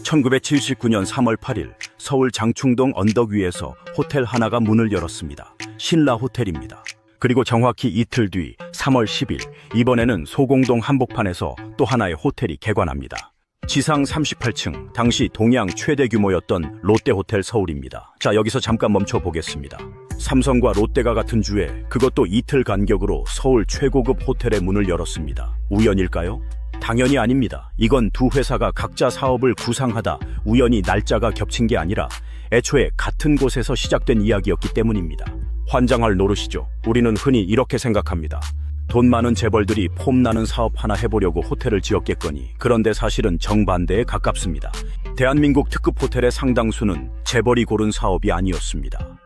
1979년 3월 8일 서울 장충동 언덕 위에서 호텔 하나가 문을 열었습니다. 신라 호텔입니다. 그리고 정확히 이틀 뒤 3월 10일 이번에는 소공동 한복판에서 또 하나의 호텔이 개관합니다. 지상 38층, 당시 동양 최대 규모였던 롯데호텔 서울입니다. 자, 여기서 잠깐 멈춰 보겠습니다. 삼성과 롯데가 같은 주에 그것도 이틀 간격으로 서울 최고급 호텔의 문을 열었습니다. 우연일까요? 당연히 아닙니다. 이건 두 회사가 각자 사업을 구상하다 우연히 날짜가 겹친 게 아니라 애초에 같은 곳에서 시작된 이야기였기 때문입니다. 환장할 노릇이죠. 우리는 흔히 이렇게 생각합니다. 돈 많은 재벌들이 폼나는 사업 하나 해보려고 호텔을 지었겠거니. 그런데 사실은 정반대에 가깝습니다. 대한민국 특급 호텔의 상당수는 재벌이 고른 사업이 아니었습니다.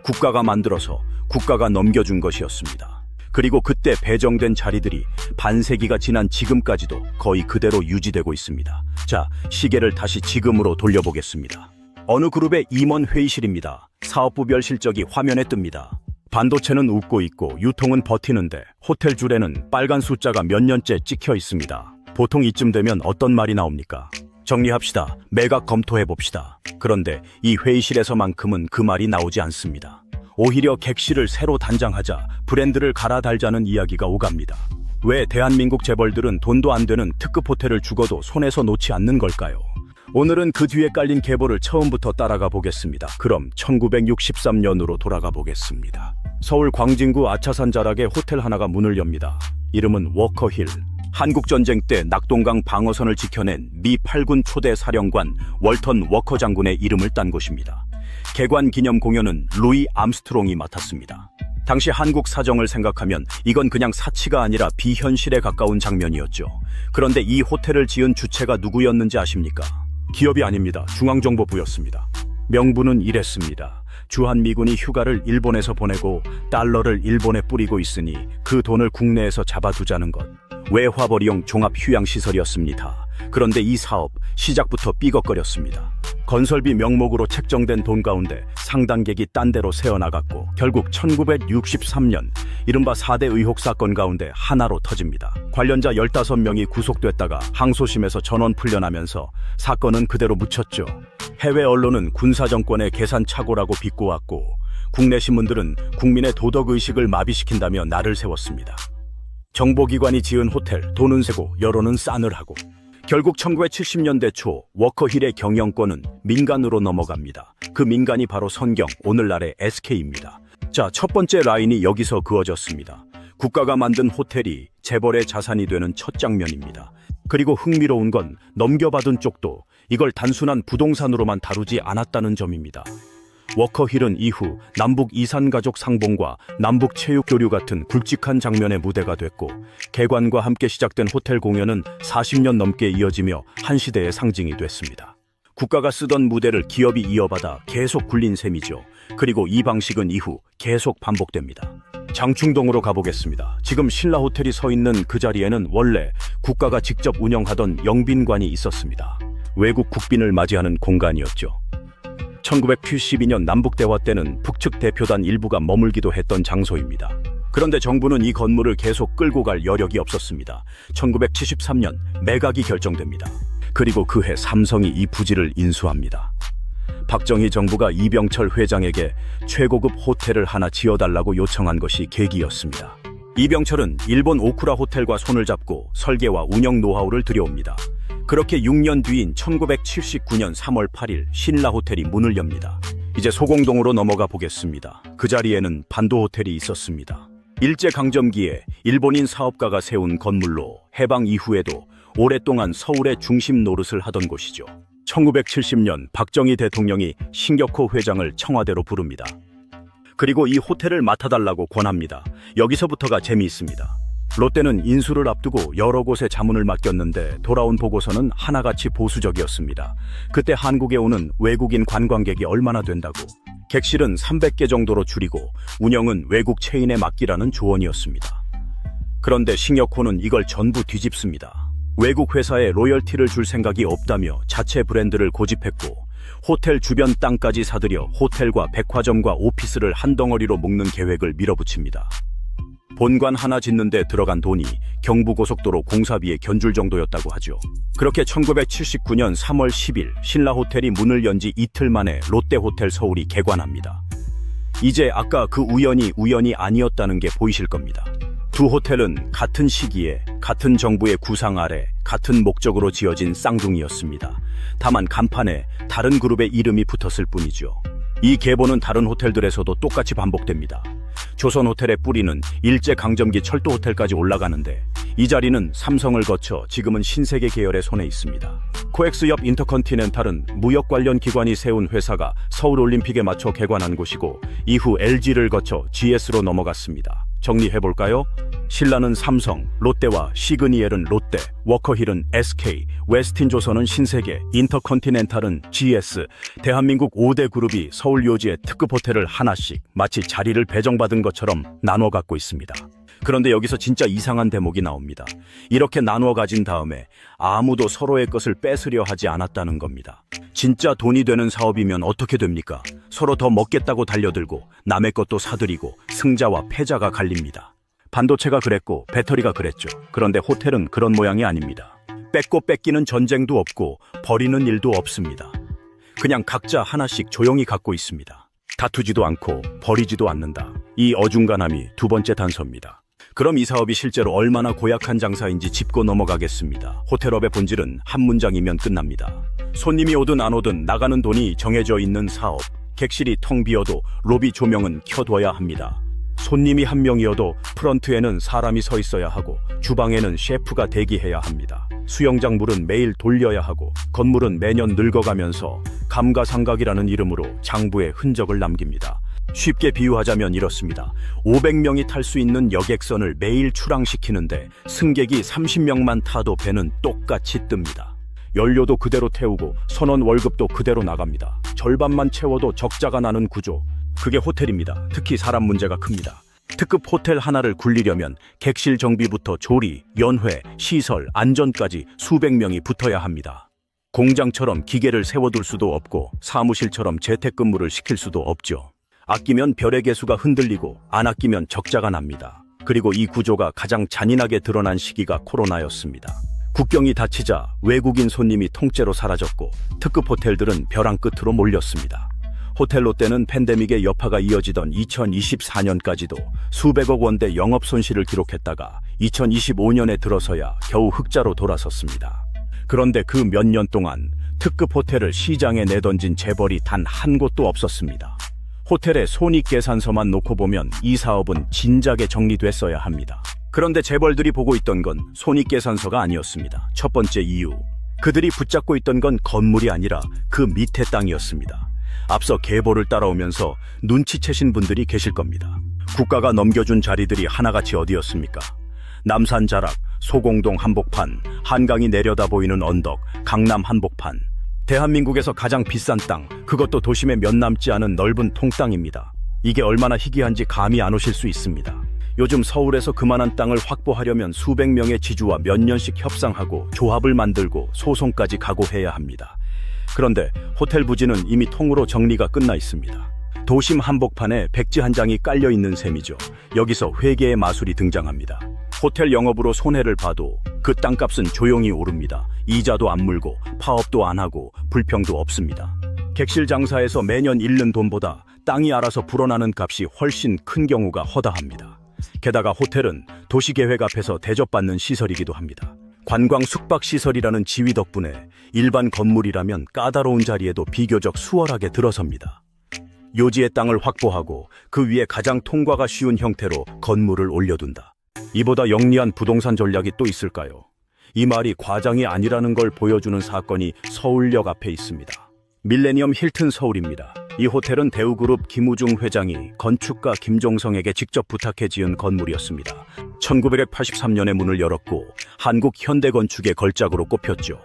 국가가 만들어서 국가가 넘겨준 것이었습니다. 그리고 그때 배정된 자리들이 반세기가 지난 지금까지도 거의 그대로 유지되고 있습니다. 자, 시계를 다시 지금으로 돌려보겠습니다. 어느 그룹의 임원 회의실입니다. 사업부별 실적이 화면에 뜹니다. 반도체는 웃고 있고 유통은 버티는데 호텔 줄에는 빨간 숫자가 몇 년째 찍혀 있습니다. 보통 이쯤 되면 어떤 말이 나옵니까? 정리합시다. 매각 검토해봅시다. 그런데 이 회의실에서만큼은 그 말이 나오지 않습니다. 오히려 객실을 새로 단장하자, 브랜드를 갈아달자는 이야기가 오갑니다. 왜 대한민국 재벌들은 돈도 안 되는 특급 호텔을 죽어도 손에서 놓지 않는 걸까요? 오늘은 그 뒤에 깔린 계보를 처음부터 따라가 보겠습니다. 그럼 1963년으로 돌아가 보겠습니다. 서울 광진구 아차산 자락에 호텔 하나가 문을 엽니다. 이름은 워커힐. 한국전쟁 때 낙동강 방어선을 지켜낸 미 8군 초대 사령관 월턴 워커 장군의 이름을 딴 곳입니다. 개관 기념 공연은 루이 암스트롱이 맡았습니다. 당시 한국 사정을 생각하면 이건 그냥 사치가 아니라 비현실에 가까운 장면이었죠. 그런데 이 호텔을 지은 주체가 누구였는지 아십니까? 기업이 아닙니다. 중앙정보부였습니다. 명분은 이랬습니다. 주한미군이 휴가를 일본에서 보내고 달러를 일본에 뿌리고 있으니 그 돈을 국내에서 잡아두자는 것. 외화벌이용 종합휴양시설이었습니다. 그런데 이 사업 시작부터 삐걱거렸습니다. 건설비 명목으로 책정된 돈 가운데 상당객이 딴 데로 새어나갔고 결국 1963년 이른바 4대 의혹 사건 가운데 하나로 터집니다. 관련자 15명이 구속됐다가 항소심에서 전원 풀려나면서 사건은 그대로 묻혔죠. 해외 언론은 군사정권의 계산착오라고 비꼬았고 국내 신문들은 국민의 도덕의식을 마비시킨다며 날을 세웠습니다. 정보기관이 지은 호텔, 돈은 세고 여론은 싸늘하고 결국 1970년대 초 워커힐의 경영권은 민간으로 넘어갑니다. 그 민간이 바로 선경, 오늘날의 SK입니다. 자, 첫 번째 라인이 여기서 그어졌습니다. 국가가 만든 호텔이 재벌의 자산이 되는 첫 장면입니다. 그리고 흥미로운 건 넘겨받은 쪽도 이걸 단순한 부동산으로만 다루지 않았다는 점입니다. 워커힐은 이후 남북 이산가족 상봉과 남북 체육교류 같은 굵직한 장면의 무대가 됐고 개관과 함께 시작된 호텔 공연은 40년 넘게 이어지며 한 시대의 상징이 됐습니다. 국가가 쓰던 무대를 기업이 이어받아 계속 굴린 셈이죠. 그리고 이 방식은 이후 계속 반복됩니다. 장충동으로 가보겠습니다. 지금 신라 호텔이 서 있는 그 자리에는 원래 국가가 직접 운영하던 영빈관이 있었습니다. 외국 국빈을 맞이하는 공간이었죠. 1982년 남북대화 때는 북측 대표단 일부가 머물기도 했던 장소입니다. 그런데 정부는 이 건물을 계속 끌고 갈 여력이 없었습니다. 1973년 매각이 결정됩니다. 그리고 그해 삼성이 이 부지를 인수합니다. 박정희 정부가 이병철 회장에게 최고급 호텔을 하나 지어달라고 요청한 것이 계기였습니다. 이병철은 일본 오쿠라 호텔과 손을 잡고 설계와 운영 노하우를 들여옵니다. 그렇게 6년 뒤인 1979년 3월 8일 신라 호텔이 문을 엽니다. 이제 소공동으로 넘어가 보겠습니다. 그 자리에는 반도 호텔이 있었습니다. 일제강점기에 일본인 사업가가 세운 건물로 해방 이후에도 오랫동안 서울의 중심 노릇을 하던 곳이죠. 1970년 박정희 대통령이 신격호 회장을 청와대로 부릅니다. 그리고 이 호텔을 맡아달라고 권합니다. 여기서부터가 재미있습니다. 롯데는 인수를 앞두고 여러 곳에 자문을 맡겼는데 돌아온 보고서는 하나같이 보수적이었습니다. 그때 한국에 오는 외국인 관광객이 얼마나 된다고. 객실은 300개 정도로 줄이고 운영은 외국 체인에 맡기라는 조언이었습니다. 그런데 신격호는 이걸 전부 뒤집습니다. 외국 회사에 로열티를 줄 생각이 없다며 자체 브랜드를 고집했고 호텔 주변 땅까지 사들여 호텔과 백화점과 오피스를 한 덩어리로 묶는 계획을 밀어붙입니다. 본관 하나 짓는데 들어간 돈이 경부고속도로 공사비에 견줄 정도였다고 하죠. 그렇게 1979년 3월 10일 신라호텔이 문을 연 지 이틀 만에 롯데호텔 서울이 개관합니다. 이제 아까 그 우연이 아니었다는 게 보이실 겁니다. 두 호텔은 같은 시기에 같은 정부의 구상 아래 같은 목적으로 지어진 쌍둥이였습니다. 다만 간판에 다른 그룹의 이름이 붙었을 뿐이죠. 이 계보는 다른 호텔들에서도 똑같이 반복됩니다. 조선호텔의 뿌리는 일제강점기 철도호텔까지 올라가는데 이 자리는 삼성을 거쳐 지금은 신세계 계열의 손에 있습니다. 코엑스 옆 인터컨티넨탈은 무역 관련 기관이 세운 회사가 서울올림픽에 맞춰 개관한 곳이고 이후 LG를 거쳐 GS로 넘어갔습니다. 정리해볼까요? 신라는 삼성, 롯데와 시그니엘은 롯데, 워커힐은 SK, 웨스틴조선은 신세계, 인터컨티넨탈은 GS, 대한민국 5대 그룹이 서울 요지의 특급 호텔을 하나씩 마치 자리를 배정받은 것처럼 나눠 갖고 있습니다. 그런데 여기서 진짜 이상한 대목이 나옵니다. 이렇게 나누어 가진 다음에 아무도 서로의 것을 뺏으려 하지 않았다는 겁니다. 진짜 돈이 되는 사업이면 어떻게 됩니까? 서로 더 먹겠다고 달려들고 남의 것도 사들이고 승자와 패자가 갈립니다. 반도체가 그랬고 배터리가 그랬죠. 그런데 호텔은 그런 모양이 아닙니다. 뺏고 뺏기는 전쟁도 없고 버리는 일도 없습니다. 그냥 각자 하나씩 조용히 갖고 있습니다. 다투지도 않고 버리지도 않는다. 이 어중간함이 두 번째 단서입니다. 그럼 이 사업이 실제로 얼마나 고약한 장사인지 짚고 넘어가겠습니다. 호텔업의 본질은 한 문장이면 끝납니다. 손님이 오든 안 오든 나가는 돈이 정해져 있는 사업. 객실이 텅 비어도 로비 조명은 켜둬야 합니다. 손님이 한 명이어도 프런트에는 사람이 서 있어야 하고 주방에는 셰프가 대기해야 합니다. 수영장 물은 매일 돌려야 하고 건물은 매년 늙어가면서 감가상각이라는 이름으로 장부에 흔적을 남깁니다. 쉽게 비유하자면 이렇습니다. 500명이 탈 수 있는 여객선을 매일 출항시키는데 승객이 30명만 타도 배는 똑같이 뜹니다. 연료도 그대로 태우고 선원 월급도 그대로 나갑니다. 절반만 채워도 적자가 나는 구조. 그게 호텔입니다. 특히 사람 문제가 큽니다. 특급 호텔 하나를 굴리려면 객실 정비부터 조리, 연회, 시설, 안전까지 수백 명이 붙어야 합니다. 공장처럼 기계를 세워둘 수도 없고 사무실처럼 재택근무를 시킬 수도 없죠. 아끼면 별의 개수가 흔들리고 안 아끼면 적자가 납니다. 그리고 이 구조가 가장 잔인하게 드러난 시기가 코로나였습니다. 국경이 닫히자 외국인 손님이 통째로 사라졌고 특급 호텔들은 벼랑 끝으로 몰렸습니다. 호텔 롯데는 팬데믹의 여파가 이어지던 2024년까지도 수백억 원대 영업 손실을 기록했다가 2025년에 들어서야 겨우 흑자로 돌아섰습니다. 그런데 그 몇 년 동안 특급 호텔을 시장에 내던진 재벌이 단 한 곳도 없었습니다. 호텔의 손익계산서만 놓고 보면 이 사업은 진작에 정리됐어야 합니다. 그런데 재벌들이 보고 있던 건 손익계산서가 아니었습니다. 첫 번째 이유, 그들이 붙잡고 있던 건 건물이 아니라 그 밑에 땅이었습니다. 앞서 계보를 따라오면서 눈치채신 분들이 계실 겁니다. 국가가 넘겨준 자리들이 하나같이 어디였습니까? 남산 자락, 소공동 한복판, 한강이 내려다 보이는 언덕, 강남 한복판. 대한민국에서 가장 비싼 땅, 그것도 도심에 몇 남지 않은 넓은 통땅입니다. 이게 얼마나 희귀한지 감이 안 오실 수 있습니다. 요즘 서울에서 그만한 땅을 확보하려면 수백 명의 지주와 몇 년씩 협상하고 조합을 만들고 소송까지 각오해야 합니다. 그런데 호텔 부지는 이미 통으로 정리가 끝나 있습니다. 도심 한복판에 백지 한 장이 깔려 있는 셈이죠. 여기서 회계의 마술이 등장합니다. 호텔 영업으로 손해를 봐도 그 땅값은 조용히 오릅니다. 이자도 안 물고 파업도 안 하고 불평도 없습니다. 객실 장사에서 매년 잃는 돈보다 땅이 알아서 불어나는 값이 훨씬 큰 경우가 허다합니다. 게다가 호텔은 도시계획 앞에서 대접받는 시설이기도 합니다. 관광 숙박시설이라는 지위 덕분에 일반 건물이라면 까다로운 자리에도 비교적 수월하게 들어섭니다. 요지의 땅을 확보하고 그 위에 가장 통과가 쉬운 형태로 건물을 올려둔다. 이보다 영리한 부동산 전략이 또 있을까요? 이 말이 과장이 아니라는 걸 보여주는 사건이 서울역 앞에 있습니다. 밀레니엄 힐튼 서울입니다. 이 호텔은 대우그룹 김우중 회장이 건축가 김종성에게 직접 부탁해 지은 건물이었습니다. 1983년에 문을 열었고 한국 현대건축의 걸작으로 꼽혔죠.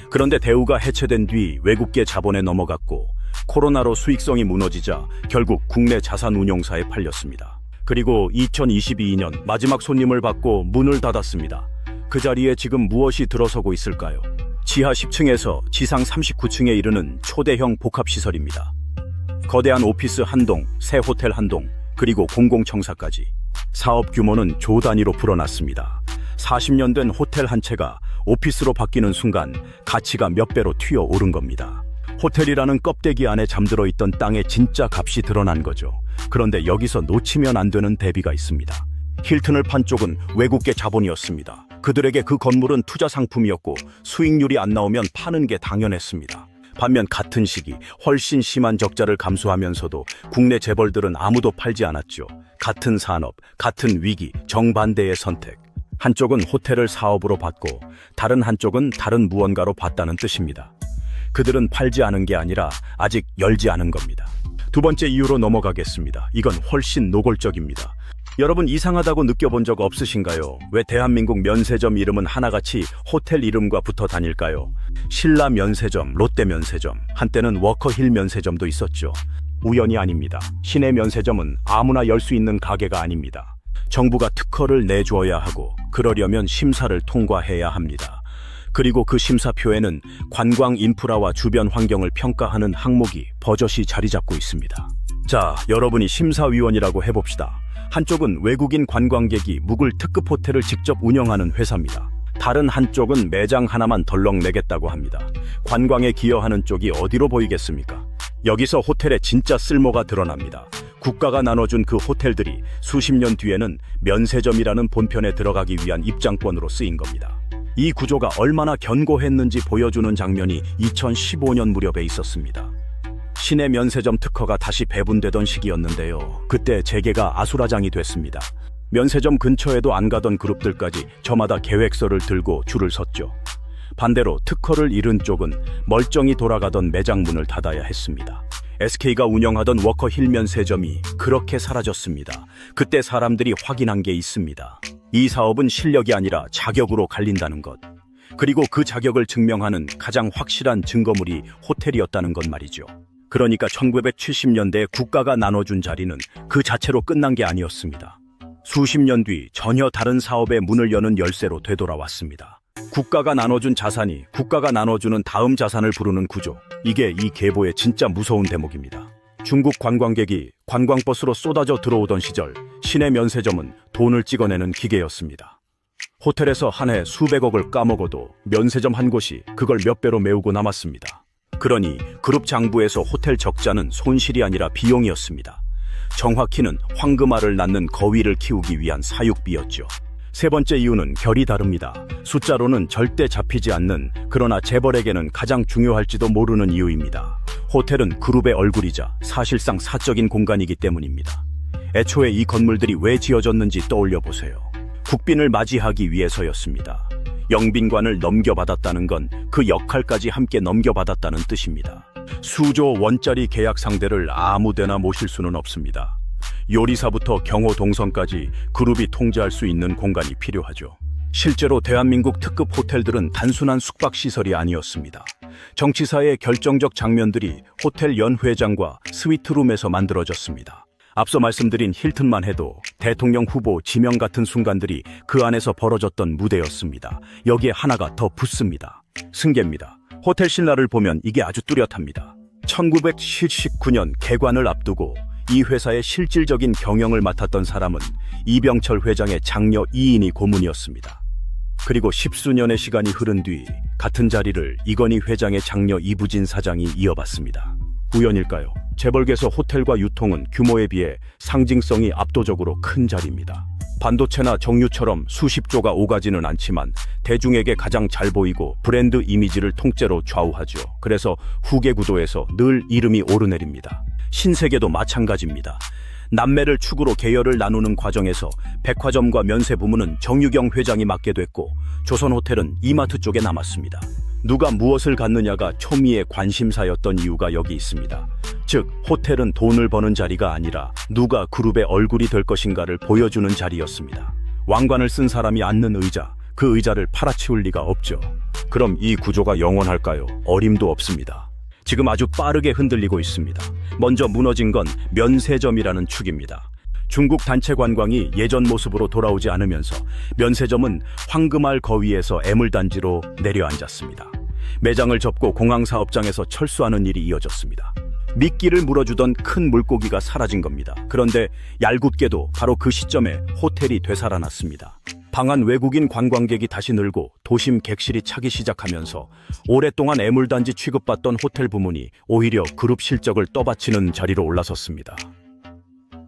그런데 대우가 해체된 뒤 외국계 자본에 넘어갔고 코로나로 수익성이 무너지자 결국 국내 자산운용사에 팔렸습니다. 그리고 2022년 마지막 손님을 받고 문을 닫았습니다. 그 자리에 지금 무엇이 들어서고 있을까요? 지하 10층에서 지상 39층에 이르는 초대형 복합시설입니다. 거대한 오피스 한 동, 새 호텔 한 동, 그리고 공공청사까지. 사업 규모는 조 단위로 불어났습니다. 40년 된 호텔 한 채가 오피스로 바뀌는 순간 가치가 몇 배로 튀어오른 겁니다. 호텔이라는 껍데기 안에 잠들어 있던 땅의 진짜 값이 드러난 거죠. 그런데 여기서 놓치면 안 되는 대비가 있습니다. 힐튼을 판 쪽은 외국계 자본이었습니다. 그들에게 그 건물은 투자 상품이었고 수익률이 안 나오면 파는 게 당연했습니다. 반면 같은 시기 훨씬 심한 적자를 감수하면서도 국내 재벌들은 아무도 팔지 않았죠. 같은 산업, 같은 위기, 정반대의 선택. 한쪽은 호텔을 사업으로 받고 다른 한쪽은 다른 무언가로 봤다는 뜻입니다. 그들은 팔지 않은 게 아니라 아직 열지 않은 겁니다. 두 번째 이유로 넘어가겠습니다. 이건 훨씬 노골적입니다. 여러분 이상하다고 느껴본 적 없으신가요? 왜 대한민국 면세점 이름은 하나같이 호텔 이름과 붙어 다닐까요? 신라 면세점, 롯데 면세점, 한때는 워커힐 면세점도 있었죠. 우연이 아닙니다. 시내 면세점은 아무나 열 수 있는 가게가 아닙니다. 정부가 특허를 내주어야 하고 그러려면 심사를 통과해야 합니다. 그리고 그 심사표에는 관광 인프라와 주변 환경을 평가하는 항목이 버젓이 자리 잡고 있습니다. 자, 여러분이 심사위원이라고 해봅시다. 한쪽은 외국인 관광객이 묵을 특급 호텔을 직접 운영하는 회사입니다. 다른 한쪽은 매장 하나만 덜렁 내겠다고 합니다. 관광에 기여하는 쪽이 어디로 보이겠습니까? 여기서 호텔의 진짜 쓸모가 드러납니다. 국가가 나눠준 그 호텔들이 수십 년 뒤에는 면세점이라는 본편에 들어가기 위한 입장권으로 쓰인 겁니다. 이 구조가 얼마나 견고했는지 보여주는 장면이 2015년 무렵에 있었습니다. 시내 면세점 특허가 다시 배분되던 시기였는데요. 그때 재개가 아수라장이 됐습니다. 면세점 근처에도 안 가던 그룹들까지 저마다 계획서를 들고 줄을 섰죠. 반대로 특허를 잃은 쪽은 멀쩡히 돌아가던 매장 문을 닫아야 했습니다. SK가 운영하던 워커힐 면세점이 그렇게 사라졌습니다. 그때 사람들이 확인한 게 있습니다. 이 사업은 실력이 아니라 자격으로 갈린다는 것. 그리고 그 자격을 증명하는 가장 확실한 증거물이 호텔이었다는 것 말이죠. 그러니까 1970년대 국가가 나눠준 자리는 그 자체로 끝난 게 아니었습니다. 수십 년 뒤 전혀 다른 사업의 문을 여는 열쇠로 되돌아왔습니다. 국가가 나눠준 자산이 국가가 나눠주는 다음 자산을 부르는 구조. 이게 이 계보의 진짜 무서운 대목입니다. 중국 관광객이 관광버스로 쏟아져 들어오던 시절 시내 면세점은 돈을 찍어내는 기계였습니다. 호텔에서 한 해 수백억을 까먹어도 면세점 한 곳이 그걸 몇 배로 메우고 남았습니다. 그러니 그룹 장부에서 호텔 적자는 손실이 아니라 비용이었습니다. 정확히는 황금알을 낳는 거위를 키우기 위한 사육비였죠. 세 번째 이유는 결이 다릅니다. 숫자로는 절대 잡히지 않는, 그러나 재벌에게는 가장 중요할지도 모르는 이유입니다. 호텔은 그룹의 얼굴이자 사실상 사적인 공간이기 때문입니다. 애초에 이 건물들이 왜 지어졌는지 떠올려 보세요. 국빈을 맞이하기 위해서였습니다. 영빈관을 넘겨받았다는 건 그 역할까지 함께 넘겨받았다는 뜻입니다. 수조 원짜리 계약 상대를 아무데나 모실 수는 없습니다. 요리사부터 경호 동선까지 그룹이 통제할 수 있는 공간이 필요하죠. 실제로 대한민국 특급 호텔들은 단순한 숙박시설이 아니었습니다. 정치사의 결정적 장면들이 호텔 연회장과 스위트룸에서 만들어졌습니다. 앞서 말씀드린 힐튼만 해도 대통령 후보 지명 같은 순간들이 그 안에서 벌어졌던 무대였습니다. 여기에 하나가 더 붙습니다. 승계입니다. 호텔 신라를 보면 이게 아주 뚜렷합니다. 1979년 개관을 앞두고 이 회사의 실질적인 경영을 맡았던 사람은 이병철 회장의 장녀 이인희 고문이었습니다. 그리고 십수년의 시간이 흐른 뒤 같은 자리를 이건희 회장의 장녀 이부진 사장이 이어받습니다. 우연일까요? 재벌계에서 호텔과 유통은 규모에 비해 상징성이 압도적으로 큰 자리입니다. 반도체나 정유처럼 수십 조가 오가지는 않지만 대중에게 가장 잘 보이고 브랜드 이미지를 통째로 좌우하죠. 그래서 후계 구도에서 늘 이름이 오르내립니다. 신세계도 마찬가지입니다. 남매를 축으로 계열을 나누는 과정에서 백화점과 면세 부문은 정유경 회장이 맡게 됐고 조선호텔은 이마트 쪽에 남았습니다. 누가 무엇을 갖느냐가 초미의 관심사였던 이유가 여기 있습니다. 즉, 호텔은 돈을 버는 자리가 아니라 누가 그룹의 얼굴이 될 것인가를 보여주는 자리였습니다. 왕관을 쓴 사람이 앉는 의자, 그 의자를 팔아치울 리가 없죠. 그럼 이 구조가 영원할까요? 어림도 없습니다. 지금 아주 빠르게 흔들리고 있습니다. 먼저 무너진 건 면세점이라는 축입니다. 중국 단체 관광이 예전 모습으로 돌아오지 않으면서 면세점은 황금알 거위에서 애물단지로 내려앉았습니다. 매장을 접고 공항사업장에서 철수하는 일이 이어졌습니다. 미끼를 물어주던 큰 물고기가 사라진 겁니다. 그런데 얄궂게도 바로 그 시점에 호텔이 되살아났습니다. 방한 외국인 관광객이 다시 늘고 도심 객실이 차기 시작하면서 오랫동안 애물단지 취급받던 호텔 부문이 오히려 그룹 실적을 떠받치는 자리로 올라섰습니다.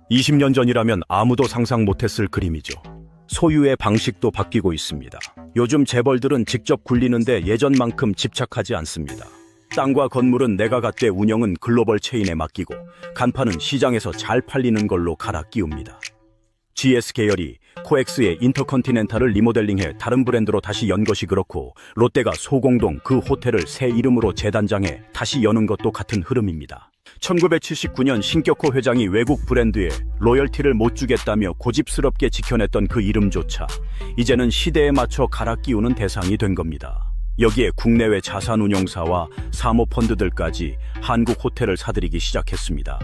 20년 전이라면 아무도 상상 못했을 그림이죠. 소유의 방식도 바뀌고 있습니다. 요즘 재벌들은 직접 굴리는데 예전만큼 집착하지 않습니다. 땅과 건물은 내가 갖되 운영은 글로벌 체인에 맡기고 간판은 시장에서 잘 팔리는 걸로 갈아 끼웁니다. GS 계열이 코엑스의 인터컨티넨탈을 리모델링해 다른 브랜드로 다시 연 것이 그렇고 롯데가 소공동 그 호텔을 새 이름으로 재단장해 다시 여는 것도 같은 흐름입니다. 1979년 신격호 회장이 외국 브랜드에 로열티를 못 주겠다며 고집스럽게 지켜냈던 그 이름조차 이제는 시대에 맞춰 갈아 끼우는 대상이 된 겁니다. 여기에 국내외 자산운용사와 사모펀드들까지 한국 호텔을 사들이기 시작했습니다.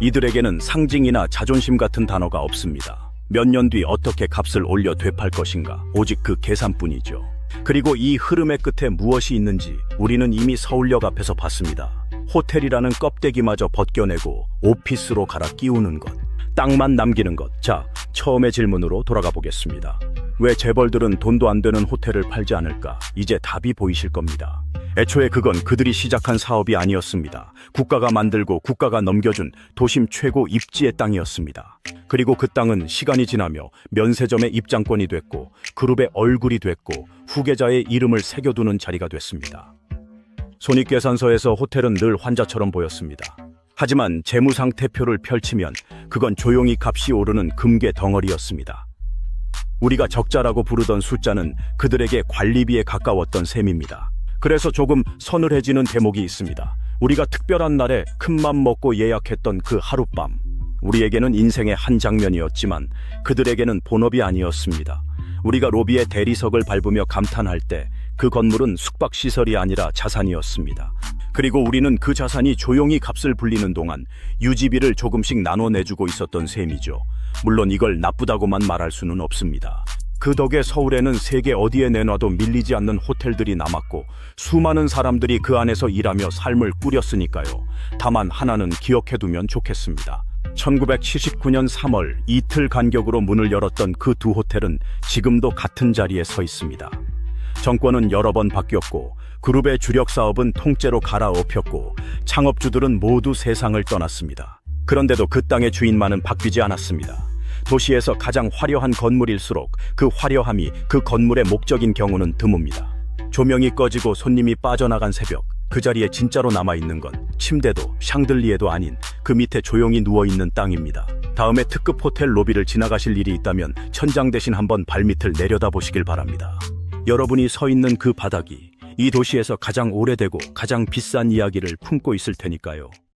이들에게는 상징이나 자존심 같은 단어가 없습니다. 몇 년 뒤 어떻게 값을 올려 되팔 것인가, 오직 그 계산뿐이죠. 그리고 이 흐름의 끝에 무엇이 있는지 우리는 이미 서울역 앞에서 봤습니다. 호텔이라는 껍데기마저 벗겨내고 오피스로 갈아 끼우는 것, 땅만 남기는 것. 자, 처음의 질문으로 돌아가 보겠습니다. 왜 재벌들은 돈도 안 되는 호텔을 팔지 않을까? 이제 답이 보이실 겁니다. 애초에 그건 그들이 시작한 사업이 아니었습니다. 국가가 만들고 국가가 넘겨준 도심 최고 입지의 땅이었습니다. 그리고 그 땅은 시간이 지나며 면세점의 입장권이 됐고 그룹의 얼굴이 됐고 후계자의 이름을 새겨두는 자리가 됐습니다. 손익계산서에서 호텔은 늘 환자처럼 보였습니다. 하지만 재무상태표를 펼치면 그건 조용히 값이 오르는 금괴 덩어리였습니다. 우리가 적자라고 부르던 숫자는 그들에게 관리비에 가까웠던 셈입니다. 그래서 조금 서늘해지는 대목이 있습니다. 우리가 특별한 날에 큰맘 먹고 예약했던 그 하룻밤. 우리에게는 인생의 한 장면이었지만 그들에게는 본업이 아니었습니다. 우리가 로비의 대리석을 밟으며 감탄할 때 그 건물은 숙박시설이 아니라 자산이었습니다. 그리고 우리는 그 자산이 조용히 값을 불리는 동안 유지비를 조금씩 나눠내주고 있었던 셈이죠. 물론 이걸 나쁘다고만 말할 수는 없습니다. 그 덕에 서울에는 세계 어디에 내놔도 밀리지 않는 호텔들이 남았고 수많은 사람들이 그 안에서 일하며 삶을 꾸렸으니까요. 다만 하나는 기억해두면 좋겠습니다. 1979년 3월 이틀 간격으로 문을 열었던 그 두 호텔은 지금도 같은 자리에 서 있습니다. 정권은 여러 번 바뀌었고 그룹의 주력 사업은 통째로 갈아엎혔고 창업주들은 모두 세상을 떠났습니다. 그런데도 그 땅의 주인만은 바뀌지 않았습니다. 도시에서 가장 화려한 건물일수록 그 화려함이 그 건물의 목적인 경우는 드뭅니다. 조명이 꺼지고 손님이 빠져나간 새벽, 그 자리에 진짜로 남아있는 건 침대도 샹들리에도 아닌 그 밑에 조용히 누워있는 땅입니다. 다음에 특급 호텔 로비를 지나가실 일이 있다면 천장 대신 한번 발밑을 내려다보시길 바랍니다. 여러분이 서 있는 그 바닥이 이 도시에서 가장 오래되고 가장 비싼 이야기를 품고 있을 테니까요.